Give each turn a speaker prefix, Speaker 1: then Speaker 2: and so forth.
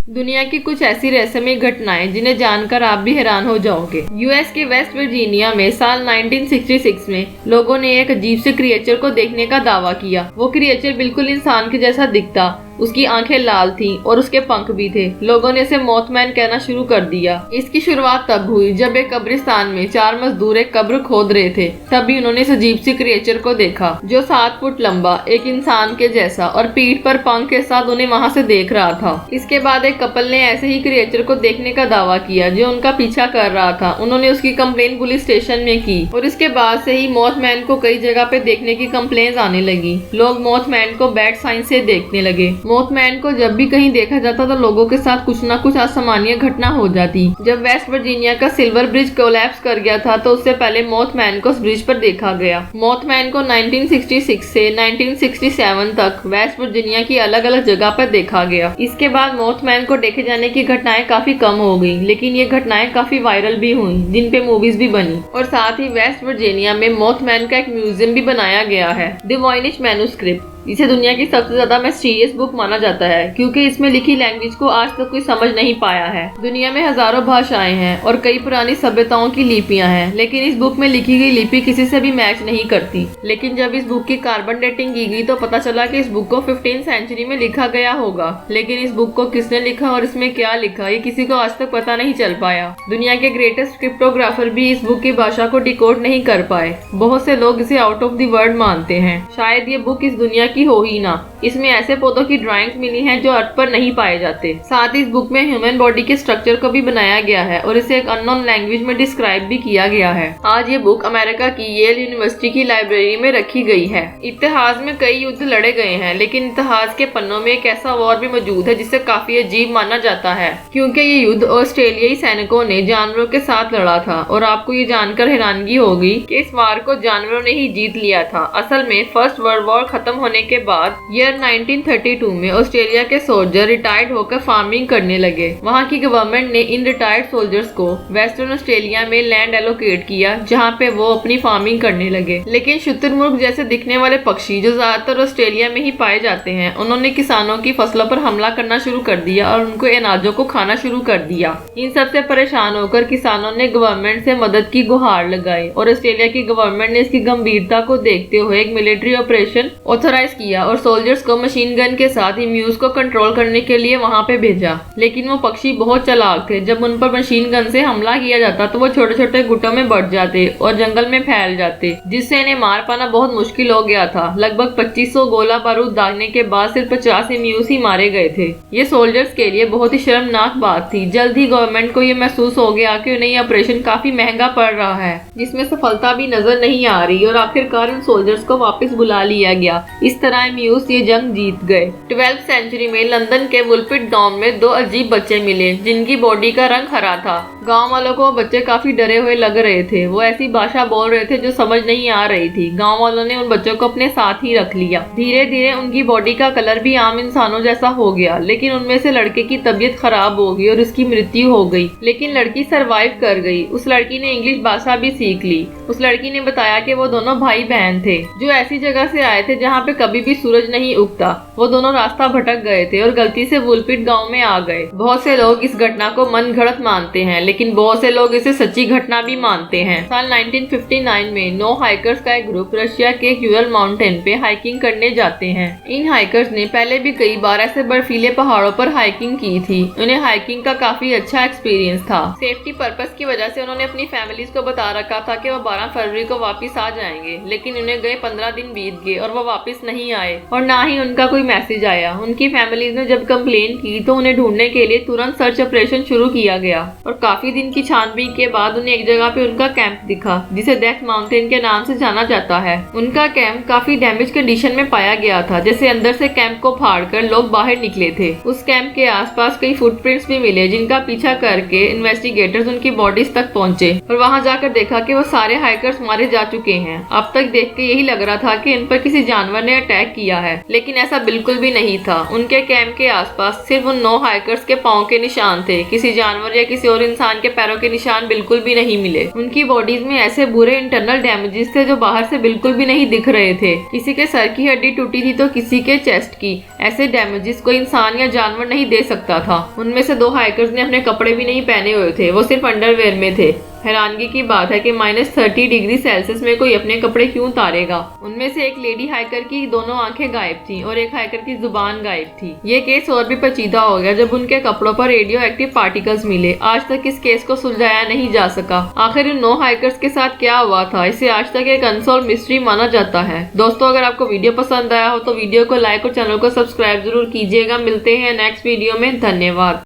Speaker 1: दुनिया की कुछ ऐसी रहस्यमय घटनाएं जिन्हें जानकर आप भी हैरान हो जाओगे। यूएस के वेस्ट वर्जीनिया में साल 1966 में लोगों ने एक अजीब से क्रिएचर को देखने का दावा किया। वो क्रिएचर बिल्कुल इंसान के जैसा दिखता, उसकी आंखें लाल थीं और उसके पंख भी थे। लोगों ने इसे मॉथमैन कहना शुरू कर दिया। इसकी शुरुआत तब हुई जब एक कब्रिस्तान में 4 मजदूर एक कब्र खोद रहे थे। तभी उन्होंने इस अजीब सी क्रिएचर को देखा जो 7 फुट लंबा, एक इंसान के जैसा और पीठ पर पंख के साथ उन्हें वहां से देख रहा था। इसके बाद एक कपल ने ऐसे ही क्रिएचर को देखने का दावा किया जो उनका पीछा कर रहा था। उन्होंने उसकी कंप्लेन पुलिस स्टेशन में की और इसके बाद से ही मॉथमैन को कई जगह पे देखने की कंप्लेन आने लगी। लोग मॉथमैन को बैड साइन से देखने लगे। मॉथमैन को जब भी कहीं देखा जाता तो लोगों के साथ कुछ न कुछ असामान्य घटना हो जाती। जब वेस्ट वर्जीनिया का सिल्वर ब्रिज कोलैप्स कर गया था तो उससे पहले मॉथमैन को उस ब्रिज पर देखा गया। मॉथमैन को 1966 से 1967 तक वेस्ट वर्जीनिया की अलग अलग जगह पर देखा गया। इसके बाद मॉथमैन को देखे जाने की घटनाएं काफी कम हो गई, लेकिन ये घटनाएं काफी वायरल भी हुई जिन पे मूवीज भी बनी। और साथ ही वेस्ट वर्जीनिया में मॉथमैन का एक म्यूजियम भी बनाया गया है, द वॉयनिश मैन्युस्क्रिप्ट। इसे दुनिया की सबसे ज्यादा मिस्टीरियस बुक माना जाता है क्योंकि इसमें लिखी लैंग्वेज को आज तक कोई समझ नहीं पाया है। दुनिया में हजारों भाषाएं हैं और कई पुरानी सभ्यताओं की लिपियां हैं, लेकिन इस बुक में लिखी गई लिपि किसी से भी मैच नहीं करती। लेकिन जब इस बुक की कार्बन डेटिंग की गई तो पता चला कि इस बुक को 15th सेंचुरी में लिखा गया होगा। लेकिन इस बुक को किसने लिखा और इसमें क्या लिखा ये किसी को आज तक पता नहीं चल पाया। दुनिया के ग्रेटेस्ट क्रिप्टोग्राफर भी इस बुक की भाषा को डिकोड नहीं कर पाए। बहुत से लोग इसे आउट ऑफ द वर्ल्ड मानते हैं। शायद ये बुक इस दुनिया की हो ही ना। इसमें ऐसे पौधों की ड्राइंग्स मिली हैं जो अर्थ पर नहीं पाए जाते। साथ ही इस बुक में ह्यूमन बॉडी के स्ट्रक्चर को भी बनाया गया है और इसे एक अननोन लैंग्वेज में डिस्क्राइब भी किया गया है। आज ये बुक अमेरिका की येल यूनिवर्सिटी की लाइब्रेरी में रखी गई है। इतिहास में कई युद्ध लड़े गए हैं, लेकिन इतिहास के पन्नों में एक ऐसा वॉर भी मौजूद है जिसे काफी अजीब माना जाता है क्योंकि ये युद्ध ऑस्ट्रेलियाई सैनिकों ने जानवरों के साथ लड़ा था। और आपको ये जानकर हैरानगी होगी कि इस वार को जानवरों ने ही जीत लिया था। असल में फर्स्ट वर्ल्ड वॉर खत्म होने के बाद ईयर 1932 में ऑस्ट्रेलिया के सोल्जर रिटायर्ड होकर फार्मिंग करने लगे। वहाँ की गवर्नमेंट ने इन रिटायर्ड सोल्जर्स को वेस्टर्न ऑस्ट्रेलिया में लैंड एलोकेट किया जहाँ पे वो अपनी फार्मिंग करने लगे। लेकिन शुतुरमुर्ग जैसे दिखने वाले पक्षी जो ज्यादातर ऑस्ट्रेलिया में ही पाए जाते हैं, उन्होंने किसानों की फसलों पर हमला करना शुरू कर दिया और उनको अनाजों को खाना शुरू कर दिया। इन सबसे परेशान होकर किसानों ने गवर्नमेंट से मदद की गुहार लगाई और ऑस्ट्रेलिया की गवर्नमेंट ने इसकी गंभीरता को देखते हुए एक मिलिट्री ऑपरेशन ऑथराइज किया और सोल्जर्स को मशीन गन के साथ इम्यूज को कंट्रोल करने के लिए वहां पे भेजा। लेकिन वो पक्षी बहुत चालाक थे। जब उन पर मशीन गन से हमला किया जाता तो वो छोटे छोटे गुटों में बढ़ जाते और जंगल में फैल जाते, जिससे इन्हें मार पाना बहुत मुश्किल हो गया था। लगभग 2500 गोला बारूद दागने के बाद सिर्फ 50 इम्यूज ही मारे गए थे। ये सोल्जर्स के लिए बहुत ही शर्मनाक बात थी। जल्द ही गवर्नमेंट को ये महसूस हो गया कि उन्हें ये ऑपरेशन काफी महंगा पड़ रहा है, जिसमें सफलता भी नजर नहीं आ रही और आखिरकार उन सोल्जर्स को वापस बुला लिया गया। इस तरह इम्यूज ये जंग जीत गए। 12th सेंचुरी में लंदन के वुलपिट गांव में 2 अजीब बच्चे मिले जिनकी बॉडी का रंग हरा था। गांव वालों को बच्चे काफी डरे हुए लग रहे थे। वो ऐसी भाषा बोल रहे थे जो समझ नहीं आ रही थी। गांव वालों ने उन बच्चों को अपने साथ ही रख लिया। धीरे धीरे उनकी बॉडी का कलर भी आम इंसानों जैसा हो गया, लेकिन उनमें से लड़के की तबीयत खराब हो गई और उसकी मृत्यु हो गई। लेकिन लड़की सरवाइव कर गई। उस लड़की ने इंग्लिश भाषा भी सीख ली। उस लड़की ने बताया कि वो दोनों भाई बहन थे जो ऐसी जगह से आए थे जहाँ पे कभी भी सूरज नहीं उगता। वो दोनों रास्ता भटक गए थे और गलती से वुलपिट गांव में आ गए। बहुत से लोग इस घटना को मन घड़त मानते हैं, लेकिन बहुत से लोग इसे सच्ची घटना भी मानते हैं। साल 1959 में 9 हाइकर्स का एक ग्रुप रशिया के यूरल माउंटेन पे हाइकिंग करने जाते हैं। इन हाइकर्स ने पहले भी कई बार ऐसे बर्फीले पहाड़ों पर हाइकिंग की थी। उन्हें हाइकिंग का काफी अच्छा एक्सपीरियंस था। सेफ्टी पर्पस की वजह से उन्होंने अपनी फैमिलीज को बता रखा था कि वो 12 फरवरी को वापस आ जाएंगे, लेकिन उन्हें गए 15 दिन बीत गए और वो वापस नहीं आए और ना ही उनका कोई मैसेज आया। उनकी फैमिलीज ने जब कंप्लेन की तो उन्हें ढूंढने के लिए तुरंत सर्च ऑपरेशन शुरू किया गया और काफी दिन की छानबीन के बाद उन्हें एक जगह पे उनका कैंप दिखा जिसे डेथ माउंटेन के नाम से जाना जाता है। उनका कैंप काफी डैमेज कंडीशन में पाया गया था, जैसे अंदर से कैंप को फाड़कर लोग बाहर निकले थे। उस कैंप के आसपास कई फुटप्रिंट्स भी मिले जिनका पीछा करके इन्वेस्टिगेटर्स उनकी बॉडीज तक पहुंचे और वहां जाकर देखा कि वो सारे हाइकर्स मारे जा चुके हैं। अब तक देख के यही लग रहा था कि इन पर किसी जानवर ने अटैक किया है, लेकिन ऐसा बिल्कुल भी नहीं था। उनके कैंप के आसपास सिर्फ उन 9 हाइकर्स के पाँव के निशान थे। किसी जानवर या किसी और इंसान के पैरों के निशान बिल्कुल भी नहीं मिले। उनकी बॉडीज में ऐसे बुरे इंटरनल डैमेजेस थे जो बाहर से बिल्कुल भी नहीं दिख रहे थे। किसी के सर की हड्डी टूटी थी तो किसी के चेस्ट की। ऐसे डैमेजेस कोई इंसान या जानवर नहीं दे सकता था। उनमें से 2 हाइकर्स ने अपने कपड़े भी नहीं पहने हुए थे, वो सिर्फ अंडरवेयर में थे। हैरानगी की बात है कि -30 डिग्री सेल्सियस में कोई अपने कपड़े क्यों उतारेगा। उनमें से एक लेडी हाइकर की दोनों आंखें गायब थी और एक हाइकर की जुबान गायब थी। ये केस और भी पेचीदा हो गया जब उनके कपड़ों पर रेडियो एक्टिव पार्टिकल्स मिले। आज तक इस केस को सुलझाया नहीं जा सका। आखिर इन 9 हाइकर्स के साथ क्या हुआ था, इसे आज तक एक अनसॉल्व मिस्ट्री माना जाता है। दोस्तों, अगर आपको वीडियो पसंद आया हो तो वीडियो को लाइक और चैनल को सब्सक्राइब जरूर कीजिएगा। मिलते हैं नेक्स्ट वीडियो में। धन्यवाद।